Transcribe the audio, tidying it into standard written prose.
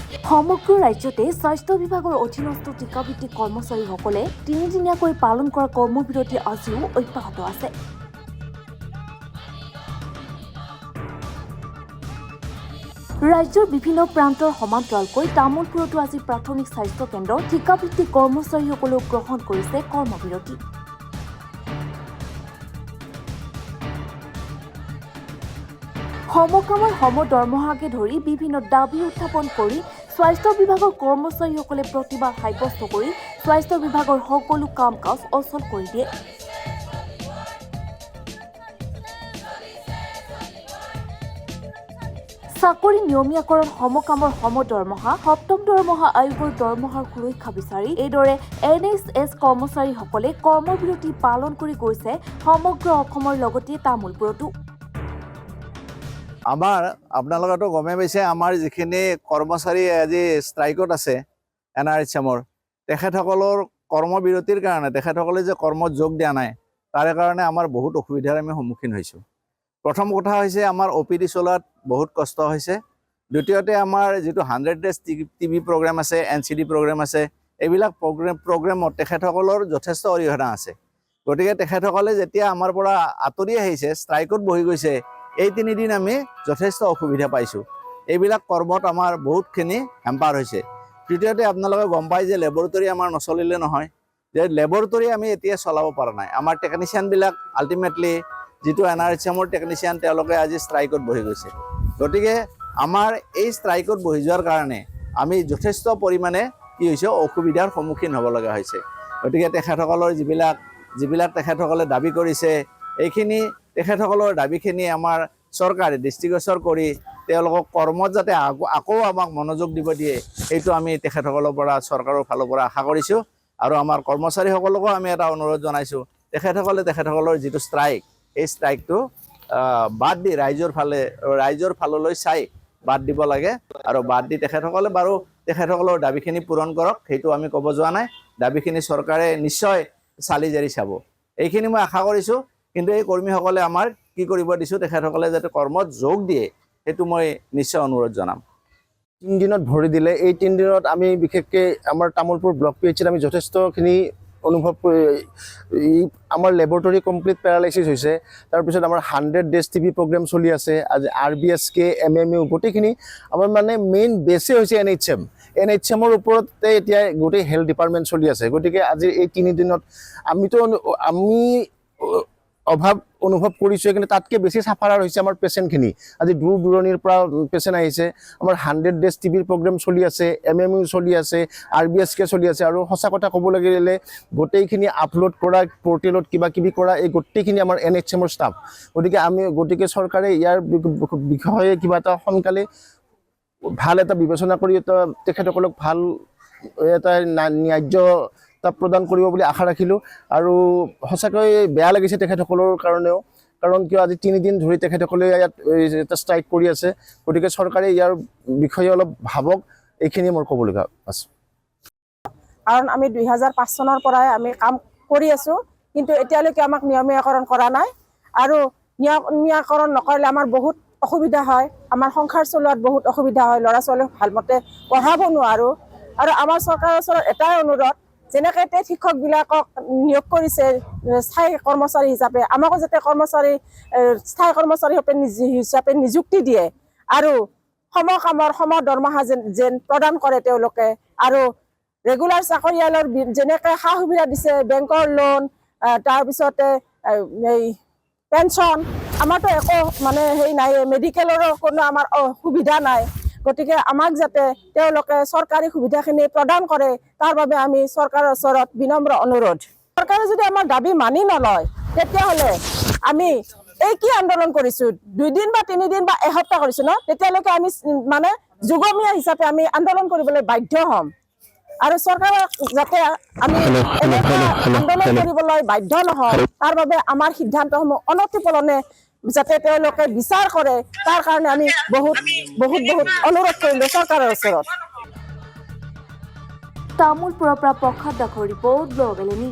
সমগ্ৰ ৰাজ্যতে স্বাস্থ্য বিভাগৰ অধীনস্থ টিকাভিত্তিক কৰ্মচাৰীসকলে তিনিদিনীয়াকৈ পালন কৰা কৰ্মবিৰতি আজিও অব্যাহত আছে। ৰাজ্যৰ বিভিন্ন প্ৰান্তৰ সমান্তৰালকৈ তামোলপুৰতো আজি প্ৰাথমিক স্বাস্থ্য কেন্দ্ৰৰ টিকাভিত্তিক কৰ্মচাৰীসকলেও গ্ৰহণ কৰিছে কৰ্মবিৰতি। সমকামৰ সমদৰমহাকে ধৰি বিভিন্ন দাবী উত্থাপন কৰি স্বাস্থ্য বিভাগৰ কৰ্মচাৰীসকলে প্ৰতিবাদ সাব্যস্ত কৰি স্বাস্থ্য বিভাগৰ সকলো কাম কাজ অচল কৰি দিয়ে। চাকৰি নিয়মীয়াকৰণ, সমকামৰ সমদৰমহা, সপ্তম দৰমহা আয়োগৰ দৰমহাৰ সুৰক্ষা বিচাৰি এইদৰে NHS কৰ্মচাৰীসকলে কৰ্মবিৰতি পালন কৰি গৈছে সমগ্ৰ অসমৰ লগতে তামোলপুৰতো। আপোনালোকেতো গমে পাইছে আমাৰ যিখিনি কৰ্মচাৰী আজি ষ্ট্ৰাইকত আছে NRHMৰ, তেখেতসকলৰ কৰ্মবিৰতিৰ কাৰণে তেখেতসকলে যে কৰ্মত যোগ দিয়া নাই তাৰে কাৰণে আমাৰ বহুত অসুবিধাৰ আমি সন্মুখীন হৈছোঁ। প্ৰথম কথা হৈছে আমাৰ OPD চলোৱাত বহুত কষ্ট হৈছে। দ্বিতীয়তে আমাৰ যিটো 100 ডেজ TB প্ৰগ্ৰেম আছে, NCD প্ৰগ্ৰেম আছে, এইবিলাক প্ৰগ্ৰেমত তেখেতসকলৰ যথেষ্ট অৰিহণা আছে। গতিকে তেখেতসকলে যেতিয়া আমাৰ পৰা আঁতৰি আহিছে, ষ্ট্ৰাইকত বহি গৈছে, এই 3 দিন আমি যথেষ্ট অসুবিধা পাইছোঁ। এইবিলাক কৰ্মত আমাৰ বহুতখিনি হেম্পাৰ হৈছে। তৃতীয়তে আপোনালোকে গম পায় যে লেবৰেটৰী আমাৰ নচলিলে নহয়, যে লেবৰেটৰী আমি এতিয়া চলাব পৰা নাই। আমাৰ টেকনিচিয়ানবিলাক আল্টিমেটলি যিটো NRHMৰ টেকনিচিয়ান তেওঁলোকে আজি ষ্ট্ৰাইকত বহি গৈছে। গতিকে আমাৰ এই ষ্ট্ৰাইকত বহি যোৱাৰ কাৰণে আমি যথেষ্ট পৰিমাণে কি হৈছে অসুবিধাৰ সন্মুখীন হ'ব লগা হৈছে। গতিকে তেখেতসকলৰ যিবিলাক তেখেতসকলে দাবী কৰিছে, এইখিনি তেখেতসকলৰ দাবীখিনি আমাৰ চৰকাৰে দৃষ্টিগোচৰ কৰি তেওঁলোকক কৰ্মত যাতে আকৌ আমাক মনোযোগ দিব দিয়ে, সেইটো আমি তেখেতসকলৰ পৰা চৰকাৰৰ ফালৰ পৰা আশা কৰিছোঁ। আৰু আমাৰ কৰ্মচাৰীসকলকো আমি এটা অনুৰোধ জনাইছোঁ, তেখেতসকলৰ যিটো ষ্ট্ৰাইক, এই ষ্ট্ৰাইকটো বাদ দি ৰাইজৰ ফাললৈ চাই বাদ দিব লাগে। আৰু বাদ দি তেখেতসকলে বাৰু তেখেতসকলৰ দাবীখিনি পূৰণ কৰক, সেইটো আমি ক'ব যোৱা নাই। দাবীখিনি চৰকাৰে নিশ্চয় চালি জাৰি চাব, এইখিনি মই আশা কৰিছোঁ। কিন্তু এই কৰ্মীসকলে আমাৰ কি কৰিব দিছোঁ, তেখেতসকলে যাতে কৰ্মত যোগ দিয়ে, সেইটো মই নিশ্চয় অনুৰোধ জনাম। 3 দিনত ভৰি দিলে, এই 3 দিনত আমি বিশেষকৈ আমাৰ তামোলপুৰ ব্লক PHত আমি যথেষ্টখিনি অনুভৱ কৰি, আমাৰ লেবৰেটৰী কমপ্লিট পেৰালাইচিছ হৈছে। তাৰপিছত আমাৰ 100 ডেজ TB প্ৰগ্ৰেম চলি আছে। আজি RBSK, MMU গোটেইখিনি আমাৰ মানে মেইন বেছে হৈছে NHMৰ ওপৰতে এতিয়া গোটেই হেল্থ ডিপাৰ্টমেণ্ট চলি আছে। গতিকে আজি এই 3 দিনত আমি অভাৱ অনুভৱ কৰিছোঁ, কিন্তু তাতকৈ বেছি চাফাৰাৰ হৈছে আমাৰ পেচেণ্টখিনি। আজি দূৰ দূৰণিৰ পৰা পেচেণ্ট আহিছে। আমাৰ 100 ডেজ TBৰ প্ৰগ্ৰেম চলি আছে, MMU চলি আছে, RBSK চলি আছে। আৰু সঁচা কথা ক'ব লাগিলে গোটেইখিনি আপলোড কৰা, পৰ্টেলত কিবা কিবি কৰা, এই গোটেইখিনি আমাৰ NHMৰ ষ্টাফ। গতিকে চৰকাৰে ইয়াৰ বিষয়ে কিবা এটা সোনকালে ভাল এটা বিবেচনা কৰি তেখেতসকলক ভাল এটা ন্যায্য প্ৰদান কৰিব বুলি আশা ৰাখিলোঁ। আৰু সঁচাকৈ বেয়া লাগিছে তেখেতসকলৰ কাৰণেও, কাৰণ কিয় আজি 3 দিন ধৰি তেখেতসকলে ইয়াত এটা ষ্ট্ৰাইক কৰি আছে। গতিকে চৰকাৰে ইয়াৰ বিষয়ে অলপ ভাবক, এইখিনিয়ে মোৰ ক'বলগীয়া আছে। কাৰণ আমি 2005 চনৰ পৰাই আমি কাম কৰি আছোঁ, কিন্তু এতিয়ালৈকে আমাক নিয়মীয়াকৰণ কৰা নাই। আৰু নিয়মীয়াকৰণ নকৰিলে আমাৰ বহুত অসুবিধা হয়, আমাৰ সংসাৰ চলোৱাত বহুত অসুবিধা হয়, ল'ৰা ছোৱালীক ভালমতে পঢ়াব নোৱাৰোঁ। আৰু আমাৰ চৰকাৰৰ ওচৰত এটাই অনুৰোধ, যেনেকৈ শিক্ষকবিলাকক নিয়োগ কৰিছে স্থায়ী কৰ্মচাৰী হিচাপে, আমাকো যাতে স্থায়ী কৰ্মচাৰী হিচাপে নিযুক্তি দিয়ে। আৰু সমকামৰ সমদৰমহা যেন প্ৰদান কৰে তেওঁলোকে। আৰু ৰেগুলাৰ চাকৰিয়ালৰ যেনেকৈ সা সুবিধা দিছে, বেংকৰ লোন, তাৰপিছতে এই পেঞ্চন, আমাৰতো একো মানে নাই, মেডিকেলৰো কোনো আমাৰ সুবিধা নাই। গতিকে আমাক যাতে তেওঁলোকে চৰকাৰী সুবিধাখিনি প্ৰদান কৰে, তাৰ বাবে আমি চৰকাৰৰ ওচৰত বিনম্ৰ অনুৰোধ। চৰকাৰে যদি আমাৰ দাবী মানি নলয়, তেতিয়াহ'লে আমি এই কি আন্দোলন কৰিছোঁ, 2 দিন বা 3 দিন বা এসপ্তাহ কৰিছোঁ ন, তেতিয়ালৈকে আমি মানে যুগমীয়া হিচাপে আমি আন্দোলন কৰিবলৈ বাধ্য হ'ম। আৰু চৰকাৰক যাতে আমি আন্দোলন কৰিবলৈ বাধ্য নহওঁ, তাৰ বাবে আমাৰ সিদ্ধান্তসমূহ অনতিপলমে যাতে তেওঁলোকে বিচাৰ কৰে, তাৰ কাৰণে আমি বহুত অনুৰোধ কৰিলোঁ চৰকাৰৰ ওচৰত। তামোলপুৰৰ পৰা প্ৰসাদ দাসৰ ৰিপৰ্ট, ব্লগ এলেনি।